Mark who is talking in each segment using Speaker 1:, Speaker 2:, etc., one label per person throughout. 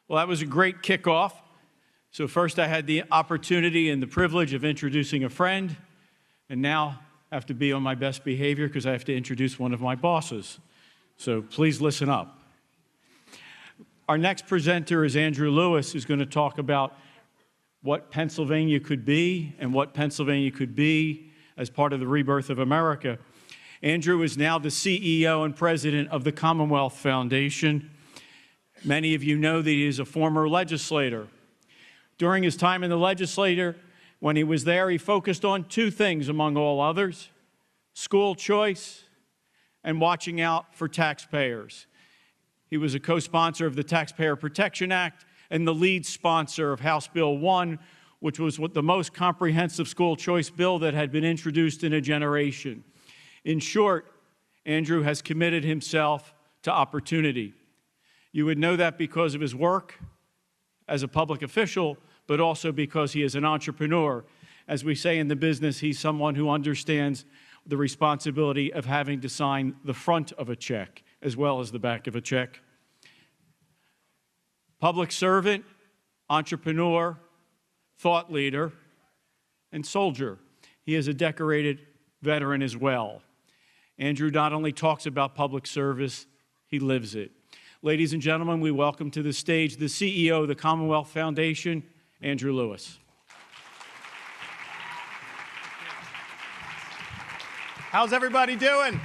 Speaker 1: Well, that was a great kickoff. So first I had the opportunity and the privilege of introducing a friend, and now I have to be on my best behavior because I have to introduce one of my bosses. So please listen up. Our next presenter is Andrew Lewis, who's going to talk about what Pennsylvania could be and what Pennsylvania could be as part of the rebirth of America. Andrew is now the CEO and president of the Commonwealth Foundation. Many of you know that he is a former legislator. During his time in the legislature, when he was there, he focused on two things among all others: school choice and watching out for taxpayers. He was a co-sponsor of the Taxpayer Protection Act and the lead sponsor of House Bill 1, which was the most comprehensive school choice bill that had been introduced in a generation. In short, Andrew has committed himself to opportunity. You would know that because of his work as a public official, but also because he is an entrepreneur. As we say in the business, he's someone who understands the responsibility of having to sign the front of a check as well as the back of a check. Public servant, entrepreneur, thought leader, and soldier. He is a decorated veteran as well. Andrew not only talks about public service, he lives it. Ladies and gentlemen, we welcome to the stage the CEO of the Commonwealth Foundation, Andrew Lewis.
Speaker 2: How's everybody doing?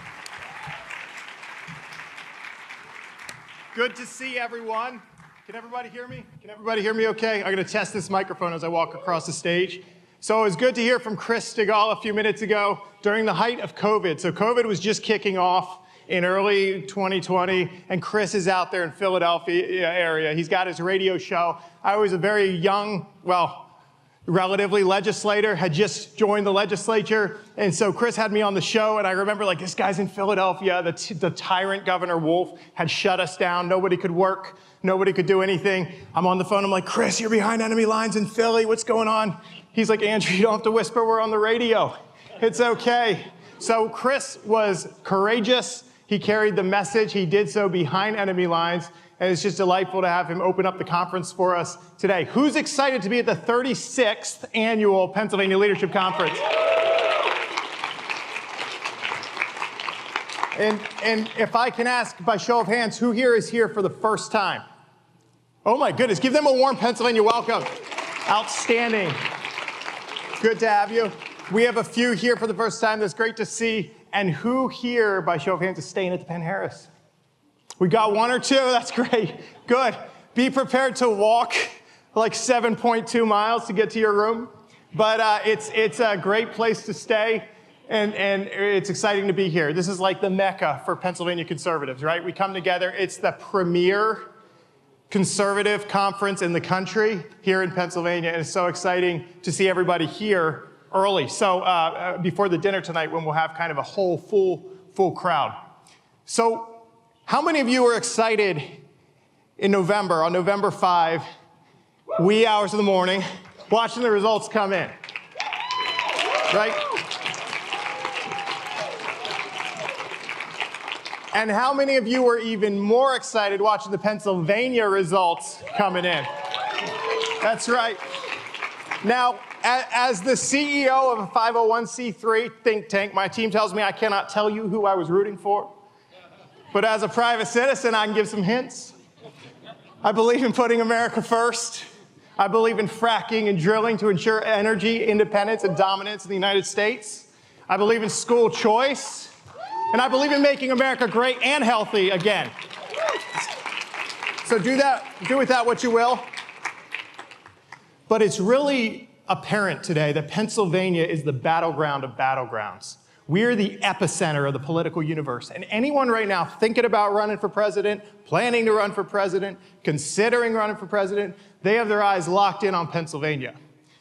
Speaker 2: Good to see everyone. Can everybody hear me? Can everybody hear me okay? I'm going to test this microphone as I walk across the stage. So it was good to hear from Chris Stigall a few minutes ago during the height of COVID. So COVID was just kicking off in early 2020, and Chris is out there in Philadelphia area. He's got his radio show. I was a very young, relatively legislator, had just joined the legislature, and so Chris had me on the show, and I remember this guy's in Philadelphia, the tyrant Governor Wolf had shut us down, nobody could work, nobody could do anything. I'm on the phone, I'm like, Chris, you're behind enemy lines in Philly, what's going on? He's like, Andrew, you don't have to whisper, we're on the radio. It's okay. So Chris was courageous. He carried the message. He did so behind enemy lines. And it's just delightful to have him open up the conference for us today. Who's excited to be at the 36th Annual Pennsylvania Leadership Conference? And if I can ask by show of hands, who here is here for the first time? Oh my goodness, give them a warm Pennsylvania welcome. Outstanding. Good to have you. We have a few here for the first time. That's great to see. And who here, by show of hands, is staying at the Penn Harris? We got one or two. That's great. Good. Be prepared to walk 7.2 miles to get to your room. But it's a great place to stay, and it's exciting to be here. This is like the Mecca for Pennsylvania conservatives, right? We come together. It's the premier conservative conference in the country here in Pennsylvania, and it's so exciting to see everybody here early. So before the dinner tonight, when we'll have kind of a whole full crowd. So how many of you were excited in November, on November 5, wee hours of the morning, watching the results come in? Right? And how many of you were even more excited watching the Pennsylvania results coming in? That's right. Now, as the CEO of a 501c3 think tank, my team tells me I cannot tell you who I was rooting for. But as a private citizen, I can give some hints. I believe in putting America first. I believe in fracking and drilling to ensure energy independence and dominance in the United States. I believe in school choice. And I believe in making America great and healthy again. So do with that what you will. But it's really apparent today that Pennsylvania is the battleground of battlegrounds. We're the epicenter of the political universe. And anyone right now thinking about running for president, planning to run for president, considering running for president, they have their eyes locked in on Pennsylvania.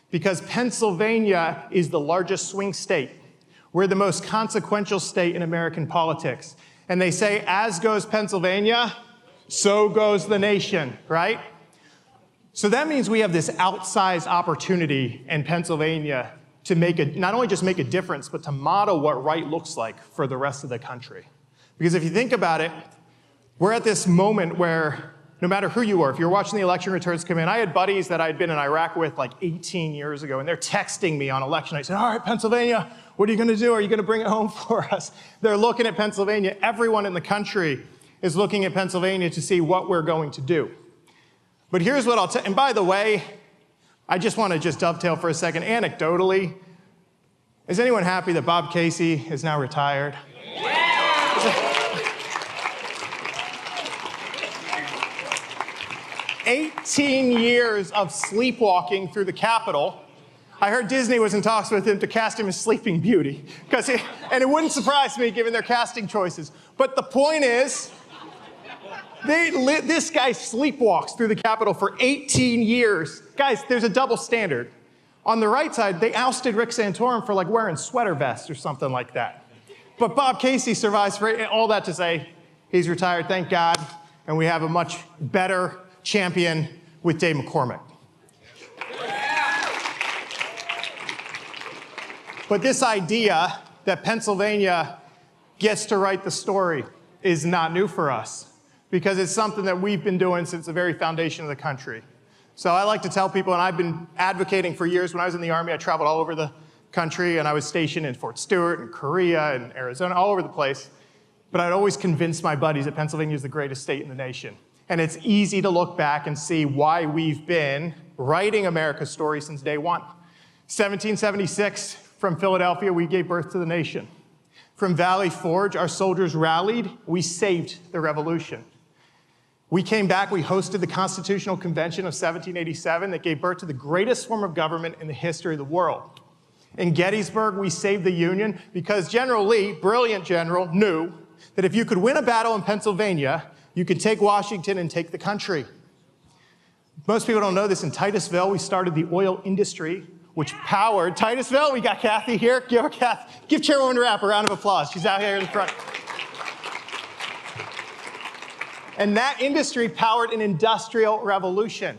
Speaker 2: Because Pennsylvania is the largest swing state. We're the most consequential state in American politics. And they say, as goes Pennsylvania, so goes the nation, right? So that means we have this outsized opportunity in Pennsylvania to not only just make a difference, but to model what right looks like for the rest of the country. Because if you think about it, we're at this moment where no matter who you were, if you're watching the election returns come in, I had buddies that I'd been in Iraq with like 18 years ago, and they're texting me on election night. I said, all right, Pennsylvania, what are you going to do? Are you going to bring it home for us? They're looking at Pennsylvania. Everyone in the country is looking at Pennsylvania to see what we're going to do. But here's what I'll tell you. And by the way, I just want to just dovetail for a second. Anecdotally, is anyone happy that Bob Casey is now retired? Yeah. 18 years of sleepwalking through the Capitol. I heard Disney was in talks with him to cast him as Sleeping Beauty, and it wouldn't surprise me given their casting choices. But the point is, this guy sleepwalks through the Capitol for 18 years. Guys, there's a double standard. On the right side, they ousted Rick Santorum for like wearing sweater vests or something like that. But Bob Casey survives for all that to say he's retired, thank God, and we have a much better champion with Dave McCormick. But this idea that Pennsylvania gets to write the story is not new for us, because it's something that we've been doing since the very foundation of the country. So I like to tell people, and I've been advocating for years. When I was in the Army, I traveled all over the country, and I was stationed in Fort Stewart and Korea and Arizona, all over the place. But I'd always convince my buddies that Pennsylvania is the greatest state in the nation. And it's easy to look back and see why we've been writing America's story since day one. 1776, from Philadelphia, we gave birth to the nation. From Valley Forge, our soldiers rallied, we saved the revolution. We came back, we hosted the Constitutional Convention of 1787 that gave birth to the greatest form of government in the history of the world. In Gettysburg, we saved the Union because General Lee, brilliant general, knew that if you could win a battle in Pennsylvania, you could take Washington and take the country. Most people don't know this. In Titusville, we started the oil industry, which powered Titusville. We got Kathy here. Give Chairwoman Rapp a round of applause. She's out here in the front. And that industry powered an industrial revolution.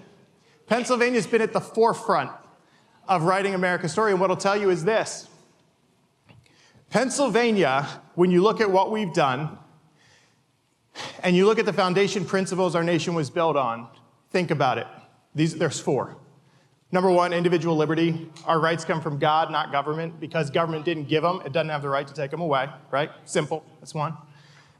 Speaker 2: Pennsylvania's been at the forefront of writing America's story, and what I'll tell you is this. Pennsylvania, when you look at what we've done, and you look at the foundation principles our nation was built on, think about it. There's four. Number one, individual liberty. Our rights come from God, not government. Because government didn't give them, it doesn't have the right to take them away, right? Simple, that's one.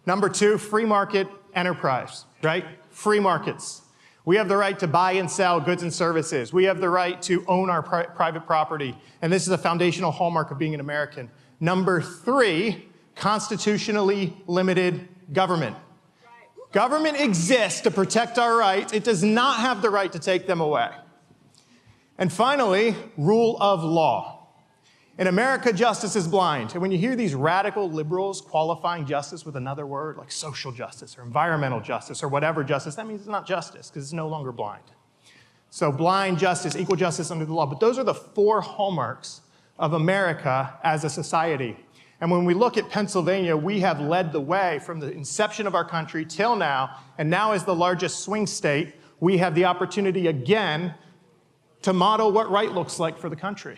Speaker 2: Number two, free market enterprise, right? Free markets. We have the right to buy and sell goods and services. We have the right to own our private property. And this is a foundational hallmark of being an American. Number three, constitutionally limited government. Government exists to protect our rights. It does not have the right to take them away. And finally, rule of law. In America, justice is blind. And when you hear these radical liberals qualifying justice with another word, like social justice or environmental justice or whatever justice, that means it's not justice because it's no longer blind. So blind justice, equal justice under the law. But those are the four hallmarks of America as a society. And when we look at Pennsylvania, we have led the way from the inception of our country till now, and now as the largest swing state, we have the opportunity again to model what right looks like for the country.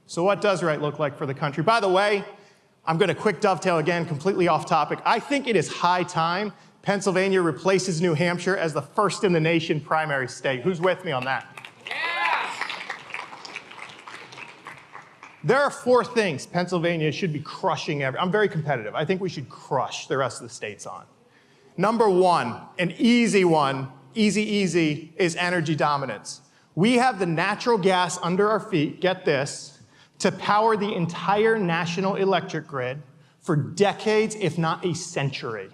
Speaker 2: So what does right look like for the country? By the way, I'm going to quick dovetail again, completely off topic. I think it is high time Pennsylvania replaces New Hampshire as the first in the nation primary state. Who's with me on that? There are four things Pennsylvania should be crushing. I'm very competitive. I think we should crush the rest of the states on. Number one, an easy one, easy, is energy dominance. We have the natural gas under our feet, get this, to power the entire national electric grid for decades, if not a century,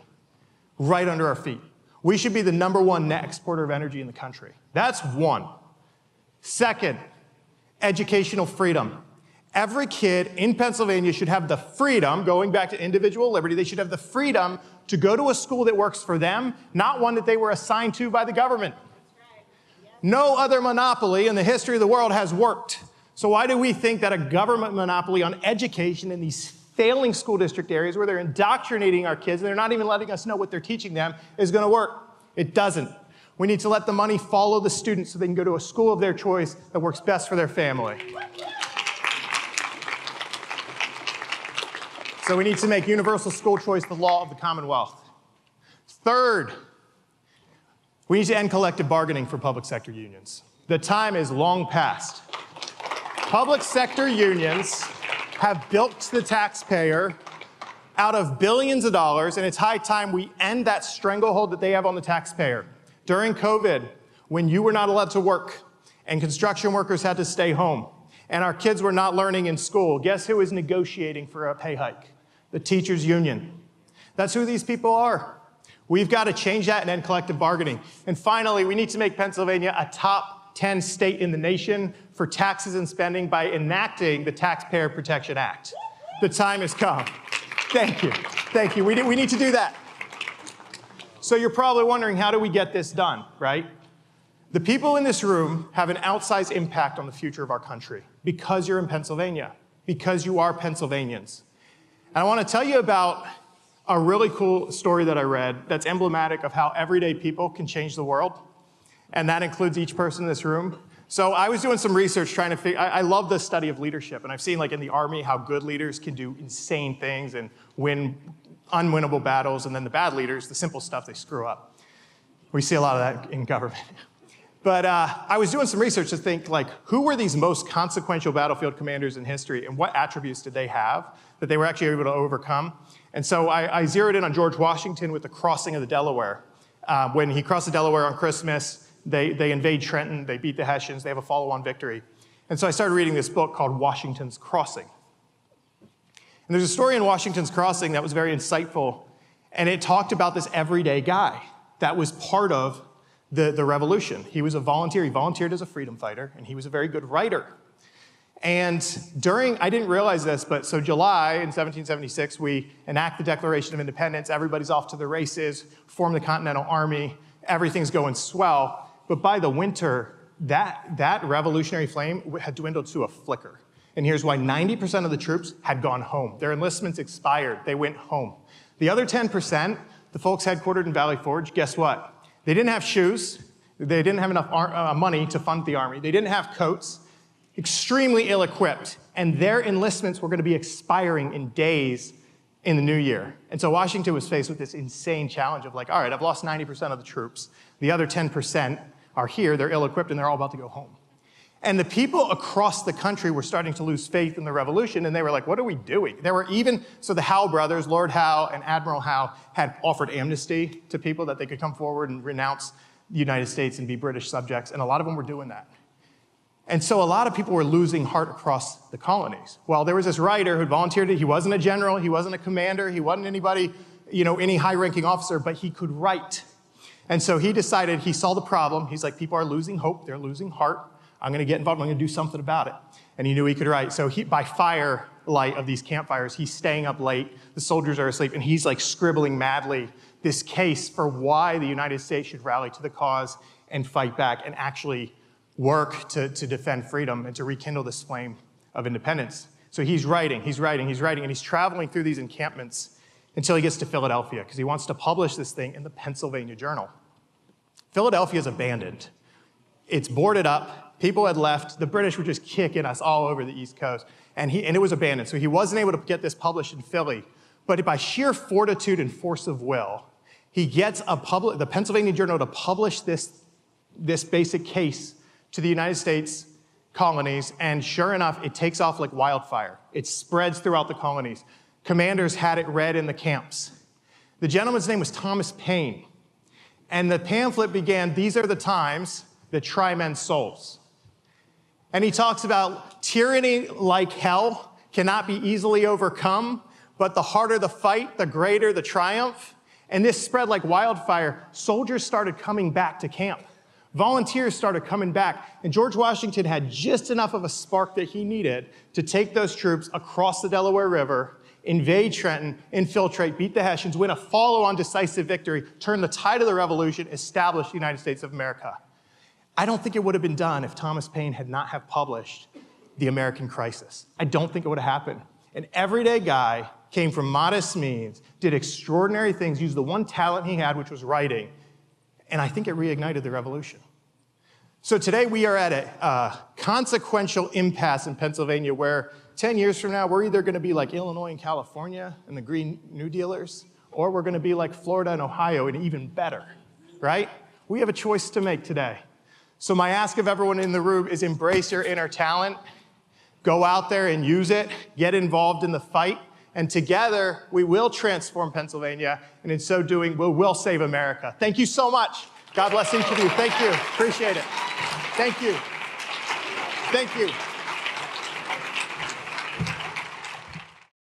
Speaker 2: right under our feet. We should be the number one net exporter of energy in the country. That's one. Second, educational freedom. Every kid in Pennsylvania should have the freedom, going back to individual liberty, they should have the freedom to go to a school that works for them, not one that they were assigned to by the government. No other monopoly in the history of the world has worked. So why do we think that a government monopoly on education in these failing school district areas where they're indoctrinating our kids and they're not even letting us know what they're teaching them is going to work? It doesn't. We need to let the money follow the students so they can go to a school of their choice that works best for their family. So we need to make universal school choice the law of the Commonwealth. Third, We need to end collective bargaining for public sector unions. The time is long past. Public sector unions have bilked the taxpayer out of billions of dollars, and it's high time we end that stranglehold that they have on the taxpayer. During COVID, when you were not allowed to work and construction workers had to stay home, and our kids were not learning in school, guess who is negotiating for a pay hike? The teachers' union. That's who these people are. We've got to change that and end collective bargaining. And finally, we need to make Pennsylvania a top 10 state in the nation for taxes and spending by enacting the Taxpayer Protection Act. The time has come. Thank you. Thank you. We need to do that. So you're probably wondering, how do we get this done, right? The people in this room have an outsized impact on the future of our country because you're in Pennsylvania, because you are Pennsylvanians. And I want to tell you about a really cool story that I read that's emblematic of how everyday people can change the world. And that includes each person in this room. So I was doing some research trying to figure, I love the study of leadership. And I've seen like in the Army how good leaders can do insane things and win unwinnable battles. And then the bad leaders, the simple stuff, they screw up. We see a lot of that in government. But I was doing some research to think, like, who were these most consequential battlefield commanders in history, and what attributes did they have that they were actually able to overcome? And so I zeroed in on George Washington with the crossing of the Delaware. When he crossed the Delaware on Christmas, they invade Trenton, they beat the Hessians, they have a follow-on victory. And so I started reading this book called Washington's Crossing. And there's a story in Washington's Crossing that was very insightful, and it talked about this everyday guy that was part of the revolution. He was a volunteer. He volunteered as a freedom fighter, and he was a very good writer. And I didn't realize this, but so July in 1776, we enact the Declaration of Independence. Everybody's off to the races, form the Continental Army. Everything's going swell. But by the winter, that revolutionary flame had dwindled to a flicker. And here's why: 90% of the troops had gone home. Their enlistments expired. They went home. The other 10%, the folks headquartered in Valley Forge, guess what? They didn't have shoes. They didn't have enough money to fund the army. They didn't have coats. Extremely ill-equipped. And their enlistments were going to be expiring in days in the new year. And so Washington was faced with this insane challenge of like, all right, I've lost 90% of the troops. The other 10% are here. They're ill-equipped, and they're all about to go home. And the people across the country were starting to lose faith in the revolution, and they were like, what are we doing? So the Howe brothers, Lord Howe and Admiral Howe, had offered amnesty to people that they could come forward and renounce the United States and be British subjects, and a lot of them were doing that. And so a lot of people were losing heart across the colonies. Well, there was this writer who volunteered. He wasn't a general, he wasn't a commander, he wasn't anybody, any high-ranking officer, but he could write. And so he decided, he saw the problem. He's like, people are losing hope, they're losing heart. I'm going to get involved. I'm going to do something about it. And he knew he could write. So by firelight of these campfires, he's staying up late. The soldiers are asleep, and he's like scribbling madly this case for why the United States should rally to the cause and fight back and actually work to defend freedom and to rekindle this flame of independence. So he's writing, and he's traveling through these encampments until he gets to Philadelphia because he wants to publish this thing in the Pennsylvania Journal. Philadelphia is abandoned. It's boarded up. People had left. The British were just kicking us all over the East Coast. And it was abandoned. So he wasn't able to get this published in Philly. But by sheer fortitude and force of will, he gets the Pennsylvania Journal to publish this basic case to the United States colonies. And sure enough, it takes off like wildfire. It spreads throughout the colonies. Commanders had it read in the camps. The gentleman's name was Thomas Paine. And the pamphlet began, "These are the times that try men's souls." And he talks about tyranny like hell cannot be easily overcome, but the harder the fight, the greater the triumph. And this spread like wildfire. Soldiers started coming back to camp. Volunteers started coming back. And George Washington had just enough of a spark that he needed to take those troops across the Delaware River, invade Trenton, infiltrate, beat the Hessians, win a follow-on decisive victory, turn the tide of the revolution, establish the United States of America. I don't think it would have been done if Thomas Paine had not have published The American Crisis. I don't think it would have happened. An everyday guy, came from modest means, did extraordinary things, used the one talent he had, which was writing, and I think it reignited the revolution. So today we are at a consequential impasse in Pennsylvania where 10 years from now, we're either going to be like Illinois and California and the Green New Dealers, or we're going to be like Florida and Ohio and even better, right? we have a choice to make today. So my ask of everyone in the room is embrace your inner talent. Go out there and use it. Get involved in the fight. And together, we will transform Pennsylvania. And in so doing, we will save America. Thank you so much. God bless each of you. Thank you. Appreciate it. Thank you. Thank you.